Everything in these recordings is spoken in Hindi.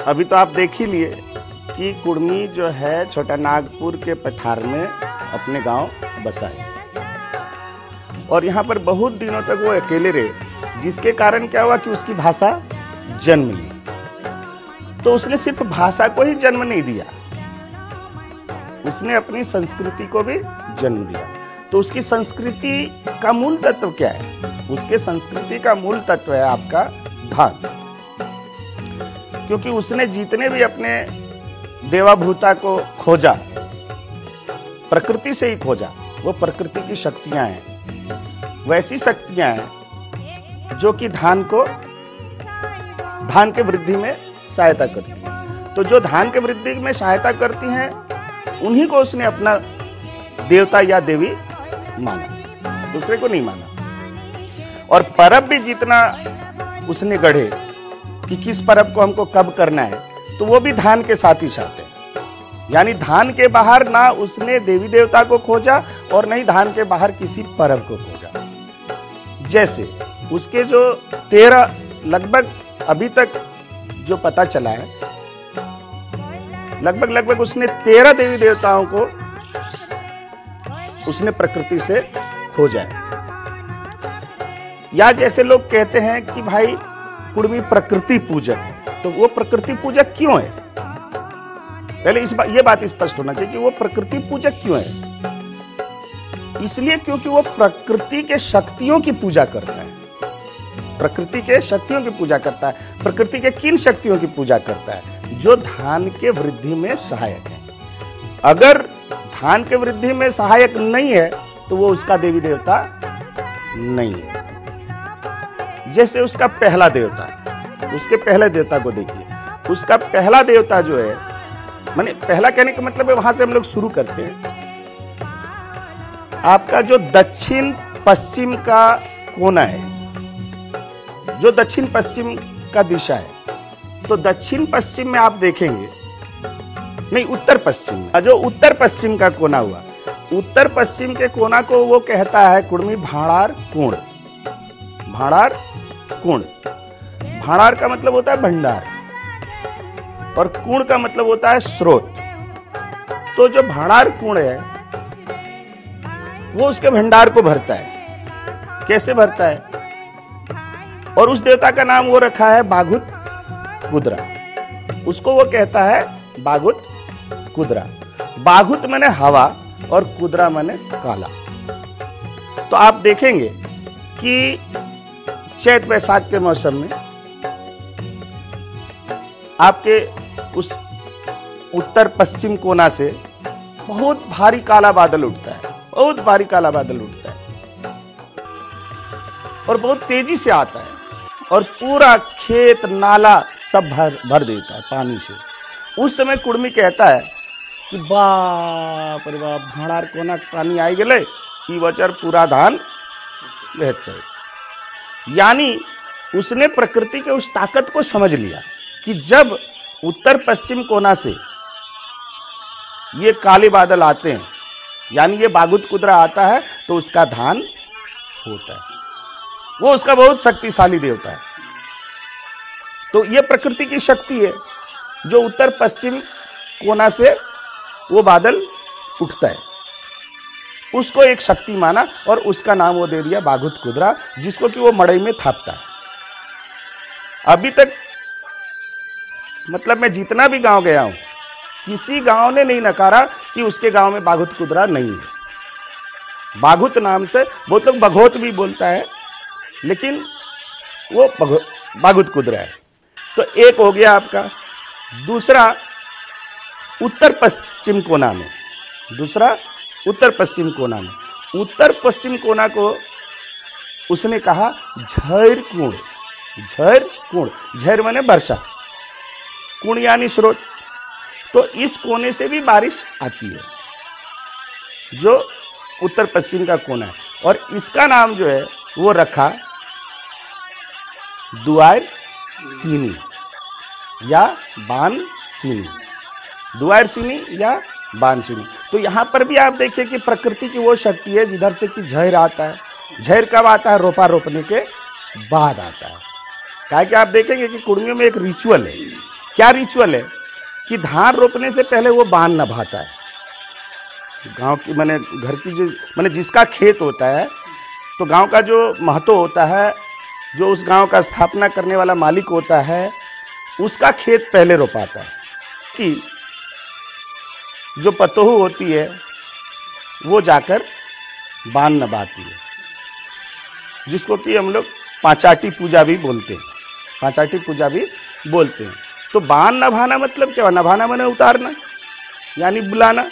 अभी तो आप देख ही लिए कि कुर्मी जो है छोटा नागपुर के पठार में अपने गांव बसा है और यहाँ पर बहुत दिनों तक वो अकेले रहे, जिसके कारण क्या हुआ कि उसकी भाषा जन्म ली। तो उसने सिर्फ भाषा को ही जन्म नहीं दिया, उसने अपनी संस्कृति को भी जन्म दिया। तो उसकी संस्कृति का मूल तत्व क्या है? उसके संस्कृति का मूल तत्व है आपका धान, क्योंकि उसने जितने भी अपने देवाभूता को खोजा प्रकृति से ही खोजा। वो प्रकृति की शक्तियां हैं, वैसी शक्तियां हैं जो कि धान के वृद्धि में सहायता करती हैं। तो जो धान के वृद्धि में सहायता करती हैं उन्हीं को उसने अपना देवता या देवी माना, दूसरे को नहीं माना। और परब भी जितना उसने गढ़े कि किस परब को हमको कब करना है, तो वो भी धान के साथ ही साथ है। यानी धान के बाहर ना उसने देवी देवता को खोजा और नहीं धान के बाहर किसी परब को खोजा। जैसे उसके जो 13 लगभग अभी तक जो पता चला है, लगभग उसने 13 देवी देवताओं को उसने प्रकृति से खोजा है। या जैसे लोग कहते हैं कि भाई कुर्मी प्रकृति पूजक है, तो वो प्रकृति पूजक क्यों है? पहले ये बात स्पष्ट होना चाहिए कि वो प्रकृति पूजक क्यों है। इसलिए क्योंकि वो प्रकृति के शक्तियों की पूजा करता है। प्रकृति के शक्तियों की पूजा करता है। प्रकृति के किन शक्तियों की पूजा करता है? जो धान के वृद्धि में सहायक है। अगर धान के वृद्धि में सहायक नहीं है तो वो उसका देवी देवता नहीं है। जैसे उसका पहला देवता, उसके पहले देवता को देखिए। उसका पहला देवता जो है, माने पहला कहने का मतलब है वहां से हम लोग शुरू करते हैं। आपका जो दक्षिण पश्चिम का कोना है, जो दक्षिण पश्चिम का दिशा है, तो दक्षिण पश्चिम में आप देखेंगे, नहीं उत्तर पश्चिम में, जो उत्तर पश्चिम का कोना हुआ, उत्तर पश्चिम के कोना को वो कहता है कुर्मी भाड़ार कुंड। भाड़ार कुंड, भाड़ार का मतलब होता है भंडार और कुंड का मतलब होता है स्रोत। तो जो भाड़ार कुंड है वो उसके भंडार को भरता है। कैसे भरता है? और उस देवता का नाम वो रखा है बाघुत कुद्रा। उसको वो कहता है बाघुत कुद्रा। बाघुत माने हवा और कुद्रा माने काला। तो आप देखेंगे कि चैत वैसाख के मौसम में आपके उस उत्तर पश्चिम कोना से बहुत भारी काला बादल उठता है, बहुत भारी काला बादल उठता है और बहुत तेजी से आता है और पूरा खेत नाला सब भर देता है पानी से। उस समय कुर्मी कहता है कि बाप रे बाप, भाड़ार कोना पानी आई गए, ई बचर पूरा धान बहते। यानी उसने प्रकृति के उस ताकत को समझ लिया कि जब उत्तर पश्चिम कोना से ये काले बादल आते हैं, यानी ये बाघुत कुद्रा आता है, तो उसका धान होता है। वो उसका बहुत शक्तिशाली देवता है। तो ये प्रकृति की शक्ति है जो उत्तर पश्चिम कोना से वो बादल उठता है, उसको एक शक्ति माना और उसका नाम वो दे दिया बाघुत कुद्रा, जिसको कि वो मड़ई में थापता है। अभी तक मतलब मैं जितना भी गांव गया हूं, किसी गांव ने नहीं नकारा कि उसके गांव में बाघुत कुद्रा नहीं है। बाघुत नाम से बहुत लोग बघोत भी बोलता है, लेकिन वो बाघुत कुद्रा है। तो एक हो गया आपका। दूसरा उत्तर पश्चिम कोना में, दूसरा उत्तर पश्चिम कोना में, उत्तर पश्चिम कोना को उसने कहा झैर कुंड। झैर कुंड, झैर माने वर्षा, कुंड यानी स्रोत। तो इस कोने से भी बारिश आती है, जो उत्तर पश्चिम का कोना है। और इसका नाम जो है वो रखा दुआर सीनी या बान सीनी। दुआर सीनी या बान सीनी। तो यहां पर भी आप देखिए कि प्रकृति की वो शक्ति है जिधर से कि झैर आता है। झैर कब आता है? रोपा रोपने के बाद आता है। क्या कि आप देखेंगे कि कुर्मियों में एक रिचुअल है क्या रिचुअल है कि धान रोपने से पहले वो बांध नभाता है। गांव की मैंने घर की जो मैंने जिसका खेत होता है, तो गांव का जो महतो होता है, जो उस गांव का स्थापना करने वाला मालिक होता है, उसका खेत पहले रोपाता है कि जो पतोहू होती है वो जाकर बांध नभाती है, जिसको कि हम लोग पांचाटी पूजा भी बोलते हैं। पांचाटी पूजा भी बोलते हैं। तो बांध नभाना मतलब क्या? नभाना माने उतारना, यानी बुलाना।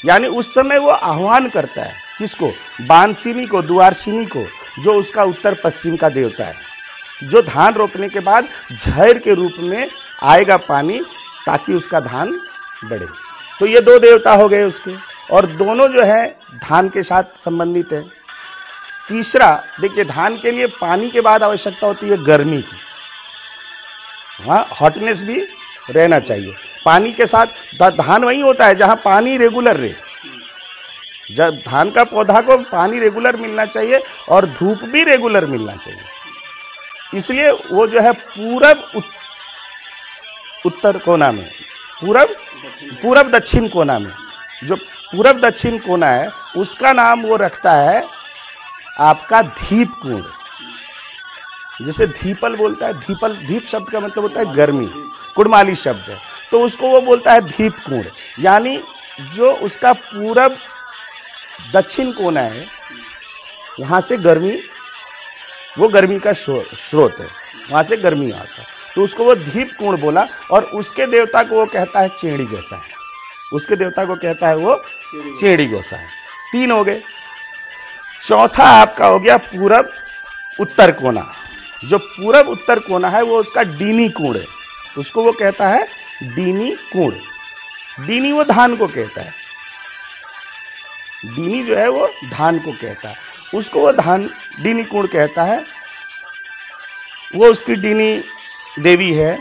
यानी उस समय वो आह्वान करता है किसको? बांसिनी को, दुआरसिनी को, जो उसका उत्तर पश्चिम का देवता है, जो धान रोपने के बाद झैर के रूप में आएगा पानी, ताकि उसका धान बढ़े। तो ये दो देवता हो गए उसके, और दोनों जो है धान के साथ संबंधित है। तीसरा देखिए, धान के लिए पानी के बाद आवश्यकता होती है गर्मी की। वहाँ हॉटनेस भी रहना चाहिए। पानी के साथ धान वही होता है जहाँ पानी रेगुलर रहे। जब धान का पौधा को पानी रेगुलर मिलना चाहिए और धूप भी रेगुलर मिलना चाहिए, इसलिए वो जो है पूरब उत्तर कोना में, पूरब दक्षिण कोना में, जो पूरब दक्षिण कोना है उसका नाम वो रखता है आपका दीप कुंड। जैसे धीपल बोलता है, धीपल, धीप शब्द का मतलब होता है गर्मी, कुड़माली शब्द है, तो उसको वो बोलता है दीप कुंड। यानी जो उसका पूरब दक्षिण कोना है, वहाँ से गर्मी, वो गर्मी का स्रोत है, वहाँ से गर्मी आता है, तो उसको वो दीप कुंड बोला। और उसके देवता को वो कहता है चेड़ी गोसाई। उसके देवता को कहता है वो चेड़ी गोसाई। तीन हो गए। चौथा आपका हो गया पूरब उत्तर कोना। जो पूरब उत्तर कोना है वो उसका डीनी कुंड है, उसको वो कहता है डीनी कुंड। डीनी वो धान को कहता है, डीनी जो है वो धान को कहता है, उसको वो धान डीनी कुंड कहता है। वो उसकी डीनी देवी है,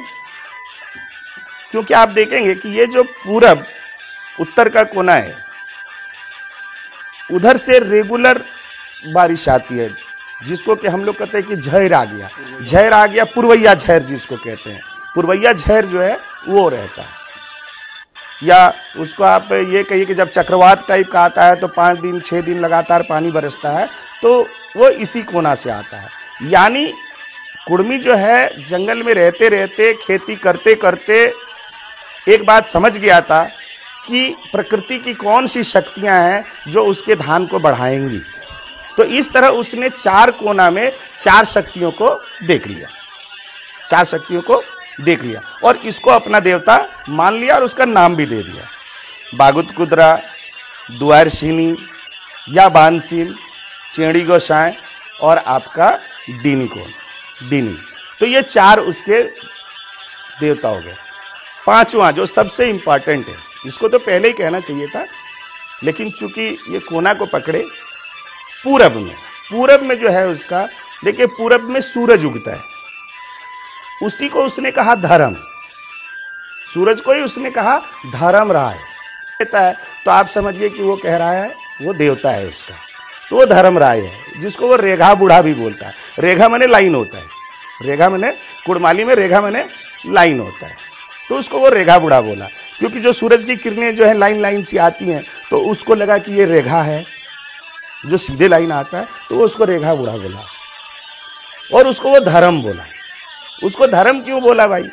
क्योंकि आप देखेंगे कि ये जो पूरब उत्तर का कोना है, उधर से रेगुलर बारिश आती है, जिसको कि हम लोग कहते हैं कि झैर आ गया, झैर आ गया, पुरवैया झैर जिसको कहते हैं, पुरवैया झैर जो है वो रहता है। या उसको आप ये कहिए कि जब चक्रवात टाइप का आता है तो 5 दिन 6 दिन लगातार पानी बरसता है, तो वो इसी कोना से आता है। यानी कुड़मी जो है जंगल में रहते रहते, खेती करते करते एक बात समझ गया था कि प्रकृति की कौन सी शक्तियां हैं जो उसके धान को बढ़ाएंगी। तो इस तरह उसने 4 कोना में 4 शक्तियों को देख लिया, 4 शक्तियों को देख लिया, और इसको अपना देवता मान लिया और उसका नाम भी दे दिया। बागुत कुदरा, दुआरसिनी या बांसीन, चेड़ी गोसाई और आपका डीनी कोन, डीनी। तो ये 4 उसके देवता हो गए। 5वां जो सबसे इंपॉर्टेंट है, इसको तो पहले ही कहना चाहिए था, लेकिन चूंकि ये कोना को पकड़े, पूरब में जो है उसका, देखिए पूरब में सूरज उगता है, उसी को उसने कहा धर्म, सूरज को ही उसने कहा धर्म राय कहता है। तो आप समझिए कि वो कह रहा है वो देवता है उसका, तो वो धर्म राय है, जिसको वो रेघा बूढ़ा भी बोलता है। रेघा माने लाइन होता है, रेघा माने कुड़माली में रेघा माने लाइन होता है, तो उसको वो रेघा बूढ़ा बोला। क्योंकि जो सूरज की किरणें जो है लाइन लाइन सी आती हैं, तो उसको लगा कि ये रेघा है, जो सीधे लाइन आता है, तो वो उसको रेघा बूढ़ा बोला, और उसको वो धर्म बोला। उसको धर्म क्यों बोला भाई?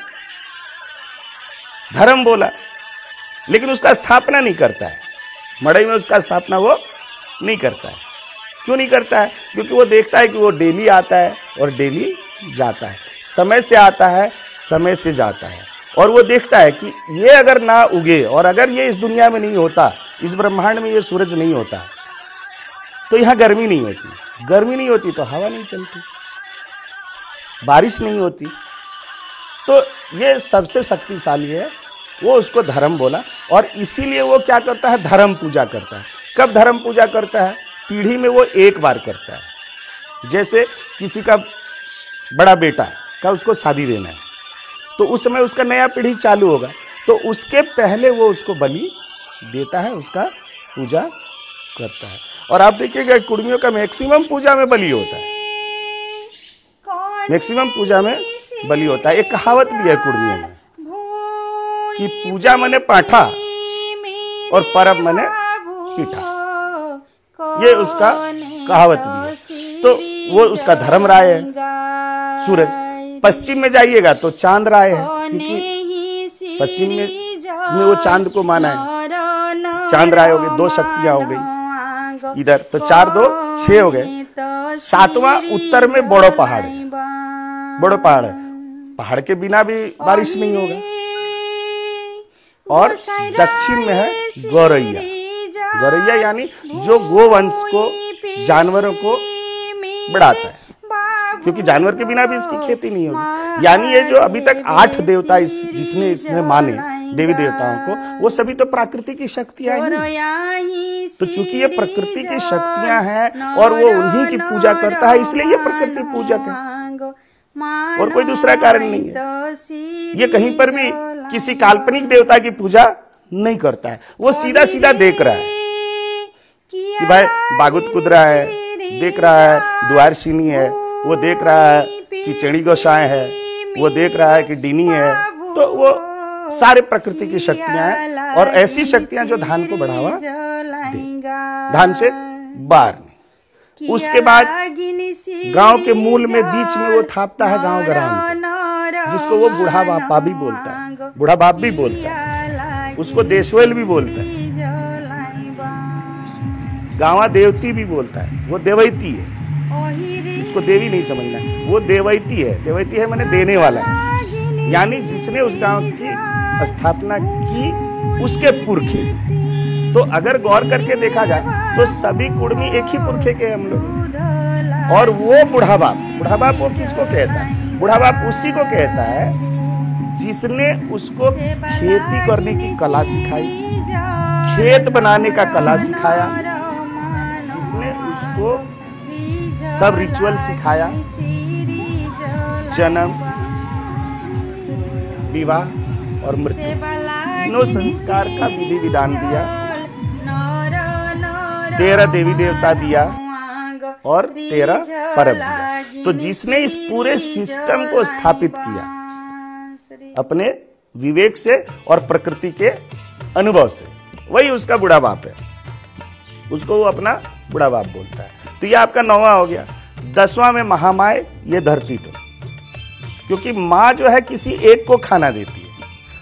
धर्म बोला, लेकिन उसका स्थापना नहीं करता है, मड़ई में उसका स्थापना वो नहीं करता है। क्यों नहीं करता है? क्योंकि वो देखता है कि वो डेली आता है और डेली जाता है, समय से आता है, समय से जाता है, और वो देखता है कि ये अगर ना उगे, और अगर ये इस दुनिया में नहीं होता, इस ब्रह्मांड में ये सूरज नहीं होता, तो यहाँ गर्मी नहीं होती, गर्मी नहीं होती तो हवा नहीं चलती, बारिश नहीं होती। तो ये सबसे शक्तिशाली है, वो उसको धर्म बोला। और इसीलिए वो क्या करता है? धर्म पूजा करता है। कब धर्म पूजा करता है? पीढ़ी में वो एक बार करता है। जैसे किसी का बड़ा बेटा का उसको शादी देना है, तो उस समय उसका नया पीढ़ी चालू होगा, तो उसके पहले वो उसको बलि देता है, उसका पूजा करता है। और आप देखिएगा कुड़मियों का मैक्सिमम पूजा में बलि होता है, मैक्सिमम पूजा में बलि होता है। एक कहावत भी है कुड़मियों में, कि पूजा मने पाठा और परब मने पीठा। ये उसका कहावत भी है। तो वो उसका धर्म राय है सूरज। पश्चिम में जाइएगा तो चांद राय है, क्योंकि पश्चिम में वो चांद को माना है। चांद राय हो गए, 2 शक्तियां हो गई इधर, तो 4 2 6 हो गए। 7वां उत्तर में बड़ो पहाड़ है। बड़ो पहाड़ है, पहाड़ के बिना भी बारिश नहीं होगा। और दक्षिण में है गौरैया। गौरैया यानी जो गोवंश को, जानवरों को बढ़ाता है, क्योंकि जानवर के बिना भी इसकी खेती नहीं होगी। यानी ये जो अभी तक 8 देवता जिसने इसमें माने देवी देवताओं को, वो सभी तो प्राकृतिक की शक्तियां हैं। तो चूंकि ये प्रकृति की शक्तियां हैं और वो उन्हीं की पूजा करता है, इसलिए ये प्रकृति पूजक है और कोई दूसरा कारण नहीं है। ये कहीं पर भी किसी काल्पनिक देवता की पूजा नहीं करता है। वो सीधा सीधा देख रहा है कि भाई बागुत कूद रहा है, देख रहा है द्वार सीनी है, वो देख रहा है कि चढ़ी गोसाएं है, वो देख रहा है कि डीनी है। तो वो सारे प्रकृति की शक्तियां हैं और ऐसी शक्तियां जो धान को बढ़ावा दे, धान से बाहर नहीं। उसके बाद गांव के मूल में बीच में वो थापता है गांव ग्राम, जिसको वो बूढ़ा बापा भी बोलता है, बूढ़ा बाप भी बोलता है, उसको देशवेल भी बोलता है, गांवा देवती भी बोलता है। वो देवैती है, उसको देवी नहीं समझना है, वो देवैती है। देवैती है माने देने वाला है, यानी जिसने उस गांव की स्थापना की उसके पुरखे। तो अगर गौर करके देखा जाए तो सभी कुर्मी एक ही पुरखे के हम लोग। और वो बूढ़ा बाप वो किसको कहता है? बूढ़ा बाप उसी को कहता है जिसने उसको खेती करने की कला सिखाई, खेत बनाने का कला सिखाया, जिसने उसको सब रिचुअल सिखाया, जन्म, विवाह और मृत्यु तीनों संस्कार का विधि विधान दिया, 13 देवी देवता दिया और 13 परब दिया। तो जिसने इस पूरे सिस्टम को स्थापित किया अपने विवेक से और प्रकृति के अनुभव से, वही उसका बूढ़ा बाप है। उसको वो अपना बूढ़ा बाप बोलता है। तो ये आपका 9वां हो गया। 10वां में महामाय, ये धरती। तो क्योंकि माँ जो है किसी एक को खाना देती है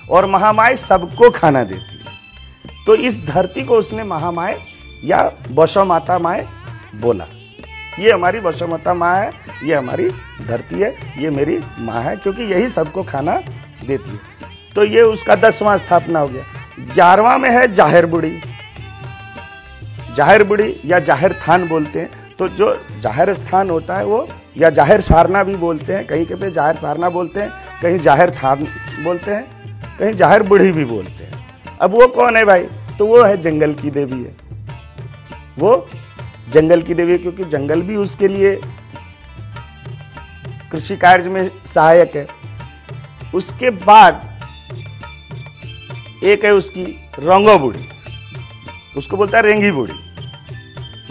और महामाय सबको खाना देती है, तो इस धरती को उसने महामाय या वसो माता माय बोला। ये हमारी वसो माता माँ है, ये हमारी धरती है, ये मेरी माँ है, क्योंकि यही सबको खाना देती है। तो ये उसका 10वां स्थापना हो गया। 11वां में है जाहिर बुढ़ी। जाहिर बुढ़ी या जाहिर थान बोलते हैं। तो जो जाहिर स्थान होता है वो, या जाहिर सारना भी बोलते हैं, कहीं के पे जाहिर सारना बोलते हैं, कहीं जाहिर थान बोलते हैं, कहीं जाहिर बुढ़ी भी बोलते हैं। अब वो कौन है भाई? तो वो है जंगल की देवी है। वो जंगल की देवी है क्योंकि जंगल भी उसके लिए कृषि कार्य में सहायक है। उसके बाद एक है उसकी रंगो बुढ़ी, उसको बोलता है रेंगी बुढ़ी।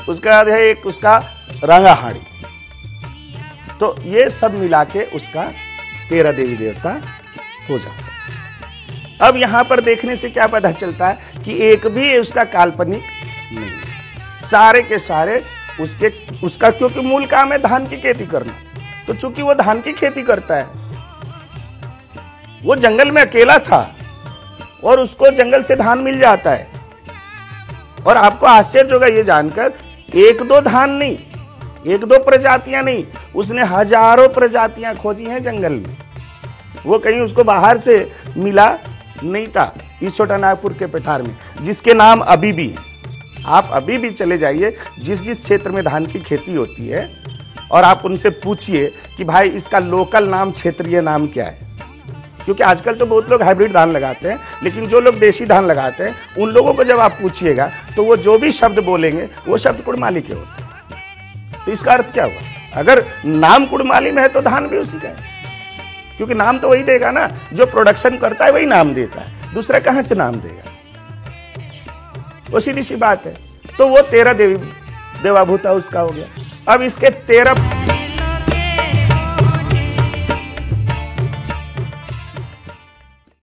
उसके बाद है एक उसका रंगाहाड़ी। तो ये सब मिला के उसका 13 देवी देवता हो जाता है। अब यहां पर देखने से क्या पता चलता है कि एक भी उसका काल्पनिक नहीं, सारे के सारे उसका क्योंकि मूल काम है धान की खेती करना। तो चूंकि वो धान की खेती करता है, वो जंगल में अकेला था और उसको जंगल से धान मिल जाता है। और आपको आश्चर्य होगा ये जानकर, 1-2 धान नहीं, 1-2 प्रजातियां नहीं, उसने हजारों प्रजातियां खोजी हैं जंगल में। वो कहीं उसको बाहर से मिला नहीं था। इस छोटा नागपुर के पेठार में, जिसके नाम अभी भी है। आप अभी भी चले जाइए जिस जिस क्षेत्र में धान की खेती होती है और आप उनसे पूछिए कि भाई इसका लोकल नाम, क्षेत्रीय नाम क्या है। क्योंकि आजकल तो बहुत लोग हाइब्रिड धान लगाते हैं, लेकिन जो लोग देसी धान लगाते हैं उन लोगों को जब आप पूछिएगा तो वो जो भी शब्द बोलेंगे वो शब्द कुड़माली के होते हैं। तो इसका अर्थ क्या हुआ? अगर नाम कुड़माली में है तो धान भी उसी का है, क्योंकि नाम तो वही देगा ना, जो प्रोडक्शन करता है वही नाम देता है, दूसरा कहां से नाम देगा? वो सीधी सी बात है। तो वो 13 देवी देवाभूता उसका हो गया। अब इसके 13